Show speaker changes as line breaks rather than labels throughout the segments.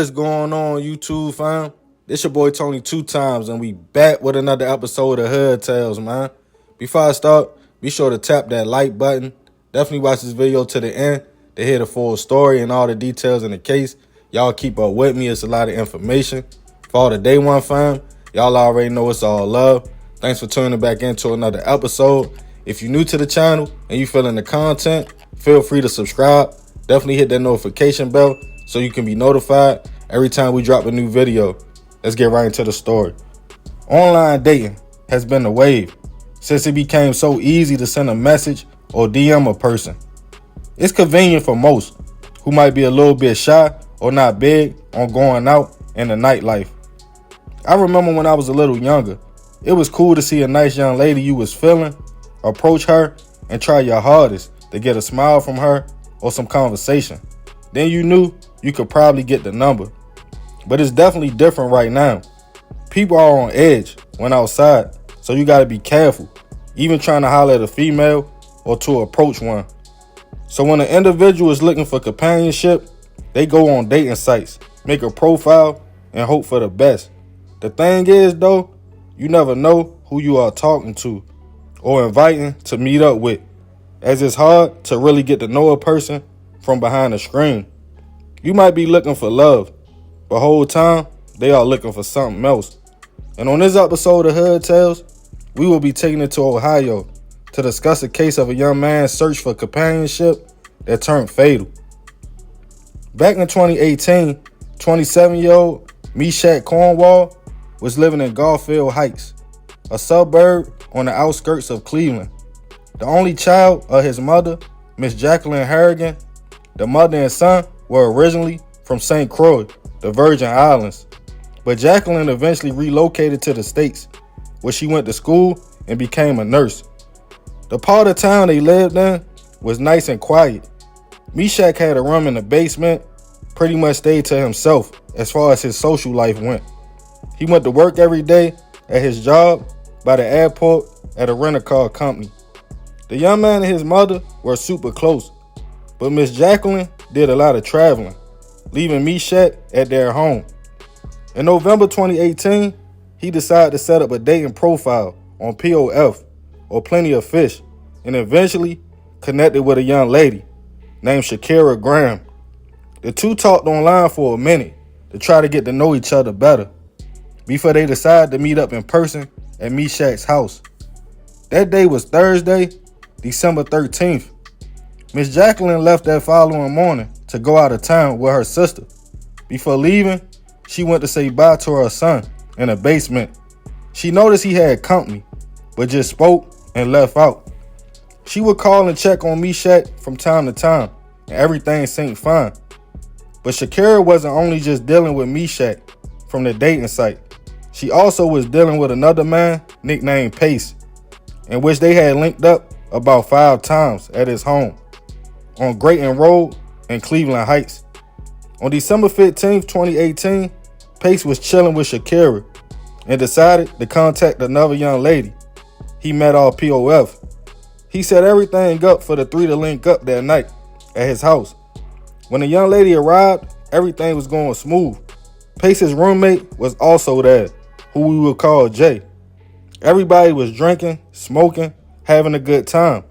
What's going on, YouTube fam? This your boy Tony Two Times, and we back with another episode of Hood Tales, man. Before I start, be sure to tap that like button. Definitely watch this video to the end to hear the full story and all the details in the case. Y'all keep up with me. It's a lot of information. For all the day one fam, y'all already know it's all love. Thanks for tuning back into another episode. If you're new to the channel and you feeling the content, feel free to subscribe. Definitely hit that notification bell so you can be notified every time we drop a new video. Let's get right into the story. Online dating has been the wave since it became so easy to send a message or DM a person. It's convenient for most who might be a little bit shy or not big on going out in the nightlife. I remember when I was a little younger, it was cool to see a nice young lady you was feeling, approach her and try your hardest to get a smile from her or some conversation. Then you knew you could probably get the number. But it's definitely different right now. People are on edge when outside, so you gotta be careful, even trying to holler at a female or to approach one. So when an individual is looking for companionship, they go on dating sites, make a profile, and hope for the best. The thing is though, you never know who you are talking to or inviting to meet up with, as it's hard to really get to know a person from behind a screen. You might be looking for love, but whole time they are looking for something else. And on this episode of Hood Tales, we will be taking it to Ohio to discuss a case of a young man's search for companionship that turned fatal. Back in 2018, 27-year-old Meshack Cornwall was living in Garfield Heights, a suburb on the outskirts of Cleveland. The only child of his mother, Miss Jacqueline Harrigan. The mother and son were originally from St. Croix, the Virgin Islands, but Jacqueline eventually relocated to the States, where she went to school and became a nurse. The part of town they lived in was nice and quiet. Meshack had a room in the basement, pretty much stayed to himself as far as his social life went. He went to work every day at his job by the airport at a rent-a-car company. The young man and his mother were super close, but Miss Jacqueline did a lot of traveling, leaving Meshack at their home. In November 2018, he decided to set up a dating profile on POF, or Plenty of Fish, and eventually connected with a young lady named Shakira Graham. The two talked online for a minute to try to get to know each other better before they decided to meet up in person at Meshack's house. That day was Thursday, December 13th. Miss Jacqueline left that following morning to go out of town with her sister. Before leaving, she went to say bye to her son in the basement. She noticed he had company, but just spoke and left out. She would call and check on Meshack from time to time, and everything seemed fine. But Shakira wasn't only just dealing with Meshack from the dating site. She also was dealing with another man nicknamed Pace, in which they had linked up about 5 times at his home on Grayton Road in Cleveland Heights. On December 15th, 2018, Pace was chilling with Shakira and decided to contact another young lady he met off POF. He set everything up for the three to link up that night at his house. When the young lady arrived, everything was going smooth. Pace's roommate was also there, who we would call Jay. Everybody was drinking, smoking, having a good time.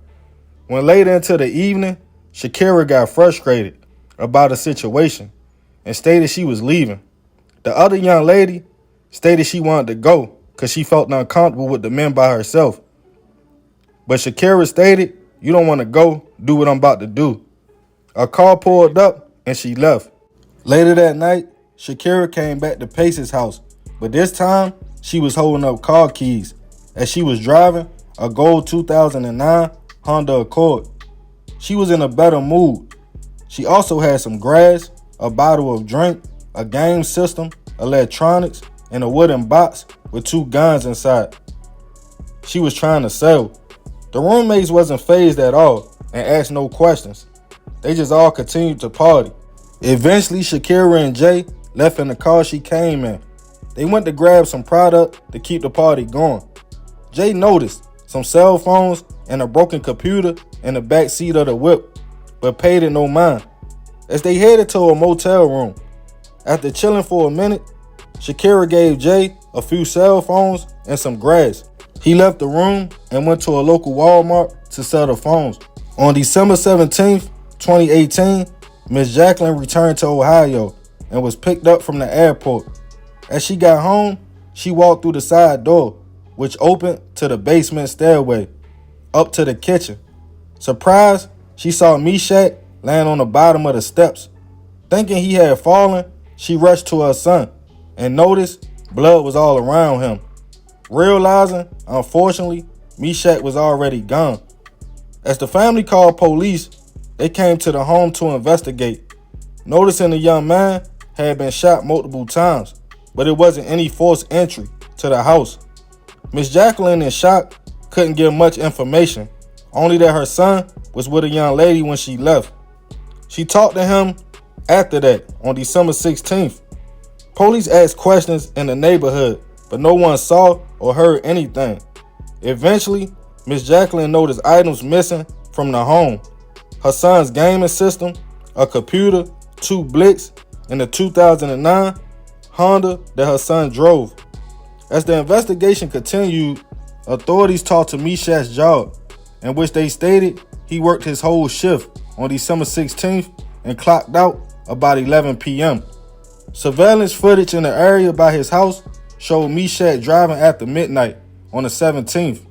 When later into the evening, Shakira got frustrated about the situation and stated she was leaving. The other young lady stated she wanted to go because she felt uncomfortable with the men by herself. But Shakira stated, "You don't want to go, do what I'm about to do." A car pulled up and she left. Later that night, Shakira came back to Pace's house, but this time she was holding up car keys as she was driving a gold 2009 Honda Accord. She was in a better mood. She also had some grass, a bottle of drink, a game system, electronics, and a wooden box with 2 guns inside. She was trying to sell. The roommates wasn't fazed at all and asked no questions. They just all continued to party. Eventually, Shakira and Jay left in the car she came in. They went to grab some product to keep the party going. Jay noticed some cell phones and a broken computer in the back seat of the whip, but paid it no mind. As they headed to a motel room, After chilling for a minute, Shakira gave Jay a few cell phones and some grass. He left the room and went to a local Walmart to sell the phones. On December 17th, 2018, Miss Jacqueline returned to Ohio and was picked up from the airport. As she got home, she walked through the side door, which opened to the basement stairway, up to the kitchen. Surprised, she saw Meshack laying on the bottom of the steps. Thinking he had fallen, she rushed to her son and noticed blood was all around him. Realizing, unfortunately, Meshack was already gone. As the family called police, they came to the home to investigate, noticing the young man had been shot multiple times, but it wasn't any forced entry to the house. Miss Jacqueline, in shock, couldn't give much information, only that her son was with a young lady when she left. She talked to him after that on December 16th. Police asked questions in the neighborhood, but no one saw or heard anything. Eventually, Miss Jacqueline noticed items missing from the home. Her son's gaming system, a computer, 2 Blicks, and a 2009 Honda that her son drove. As the investigation continued, authorities talked to Meshack's job, in which they stated he worked his whole shift on December 16th and clocked out about 11 p.m. Surveillance footage in the area by his house showed Meshack driving after midnight on the 17th.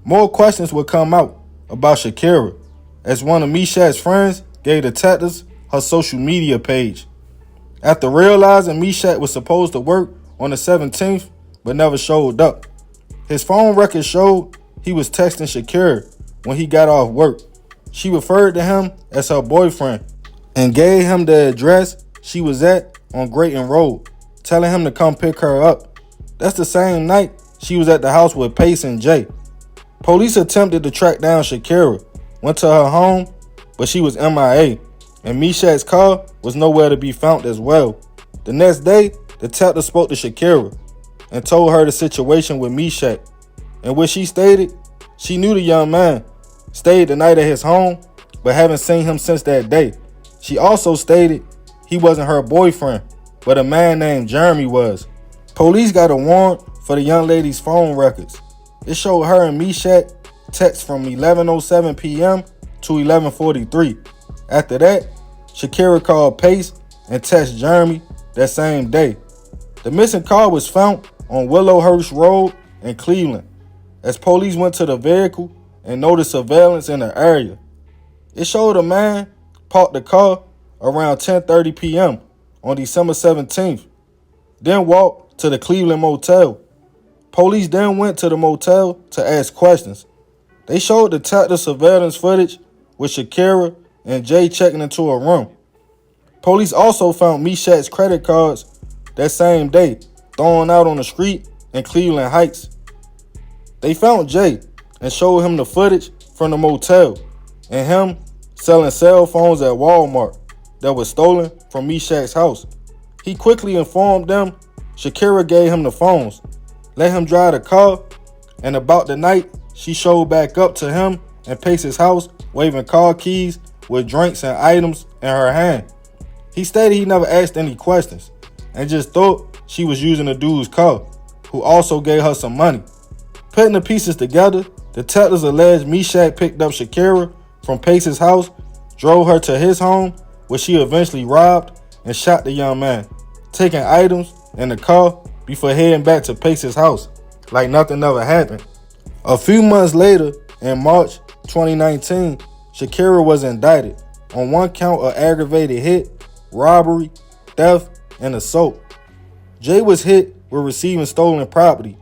More questions would come out about Shakira, as one of Meshack's friends gave detectives her social media page. After realizing Meshack was supposed to work on the 17th but never showed up, his phone records showed he was texting Shakira when he got off work. She referred to him as her boyfriend and gave him the address she was at on Grayton Road, telling him to come pick her up. That's the same night she was at the house with Pace and Jay. Police attempted to track down Shakira, went to her home, but she was MIA, and Meshack's car was nowhere to be found as well. The next day, detectives spoke to Shakira and told her the situation with Meshack, in which she stated she knew the young man, stayed the night at his home, but haven't seen him since that day. She also stated he wasn't her boyfriend, but a man named Jeremy was. Police got a warrant for the young lady's phone records. It showed her and Meshack text from 11:07 p.m. to 11:43. After that, Shakira called Pace and texted Jeremy that same day. The missing car was found on Willowhurst Road in Cleveland, as police went to the vehicle and noticed surveillance in the area. It showed a man parked the car around 10:30 p.m. on December 17th, then walked to the Cleveland motel. Police then went to the motel to ask questions. They showed detective surveillance footage with Shakira and Jay checking into a room. Police also found Meshack's credit cards that same day, thrown out on the street in Cleveland Heights. They found Jay and showed him the footage from the motel and him selling cell phones at Walmart that was stolen from Meshack's house. He quickly informed them Shakira gave him the phones, let him drive the car, and about the night, she showed back up to him and Pace's house waving car keys with drinks and items in her hand. He stated he never asked any questions and just thought she was using the dude's car, who also gave her some money. Putting the pieces together, detectives alleged Meshack picked up Shakira from Pace's house, drove her to his home, where she eventually robbed and shot the young man, taking items in the car before heading back to Pace's house like nothing ever happened. A few months later, in March 2019, Shakira was indicted on one count of aggravated hit, robbery, theft, and assault. Jay was hit with receiving stolen property.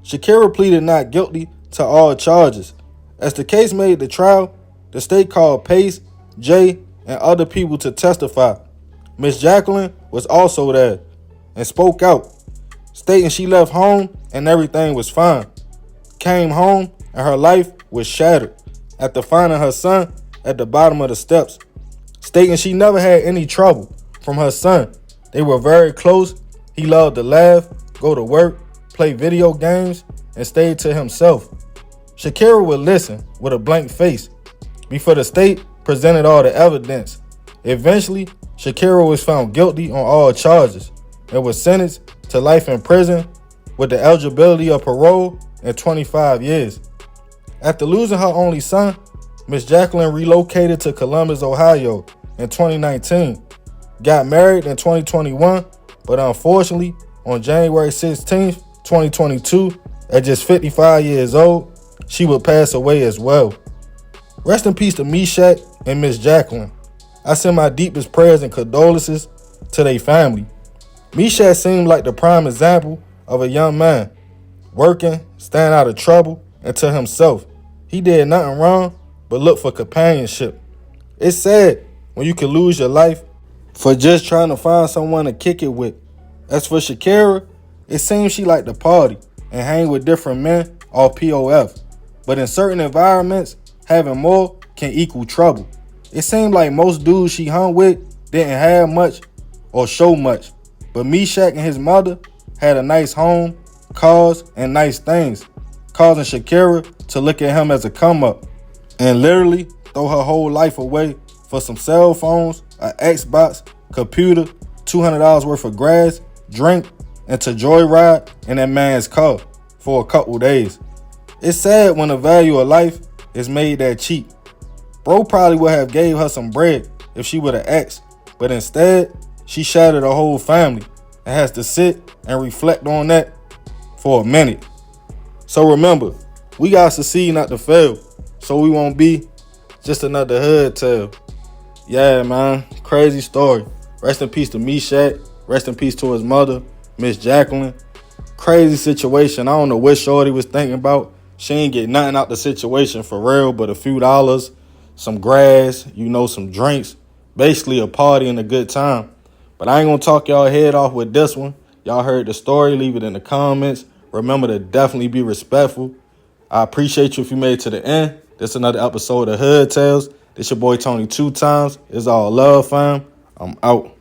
Shakira pleaded not guilty to all charges. As the case made the trial, the state called Pace, Jay, and other people to testify. Miss Jacqueline was also there and spoke out, stating she left home and everything was fine. Came home and her life was shattered after finding her son at the bottom of the steps, stating she never had any trouble from her son. They were very close. He loved to laugh, go to work, play video games, and stayed to himself. Shakira would listen with a blank face before the state presented all the evidence. Eventually, Shakira was found guilty on all charges and was sentenced to life in prison with the eligibility of parole in 25 years. After losing her only son, Miss Jacqueline relocated to Columbus, Ohio in 2019, got married in 2021, but unfortunately, on January 16th, 2022, at just 55 years old, she would pass away as well. Rest in peace to Meshack and Miss Jacqueline. I send my deepest prayers and condolences to their family. Meshack seemed like the prime example of a young man, working, staying out of trouble, and to himself. He did nothing wrong but look for companionship. It's sad when you can lose your life for just trying to find someone to kick it with. As for Shakira, it seems she liked to party and hang with different men or POF. But in certain environments, having more can equal trouble. It seemed like most dudes she hung with didn't have much or show much. But Meshack and his mother had a nice home, cars, and nice things, causing Shakira to look at him as a come-up and literally throw her whole life away for some cell phones, an Xbox, computer, $200 worth of grass, drink, and to joyride in that man's car for a couple days. It's sad when the value of life is made that cheap. Bro probably would have gave her some bread if she would have asked, but instead, she shattered her whole family and has to sit and reflect on that for a minute. So remember, we got to succeed, not to fail, so we won't be just another hood tale. Yeah, man, crazy story. Rest in peace to Meshack. Rest in peace to his mother, Miss Jacqueline. Crazy situation. I don't know what shorty was thinking about. She ain't get nothing out the situation for real but a few dollars, some grass, some drinks. Basically a party and a good time. But I ain't gonna talk y'all head off with this one. Y'all heard the story, leave it in the comments. Remember to definitely be respectful. I appreciate you if you made it to the end. This another episode of Hood Tales. This your boy Tony 2 times. It's all love, fam. I'm out.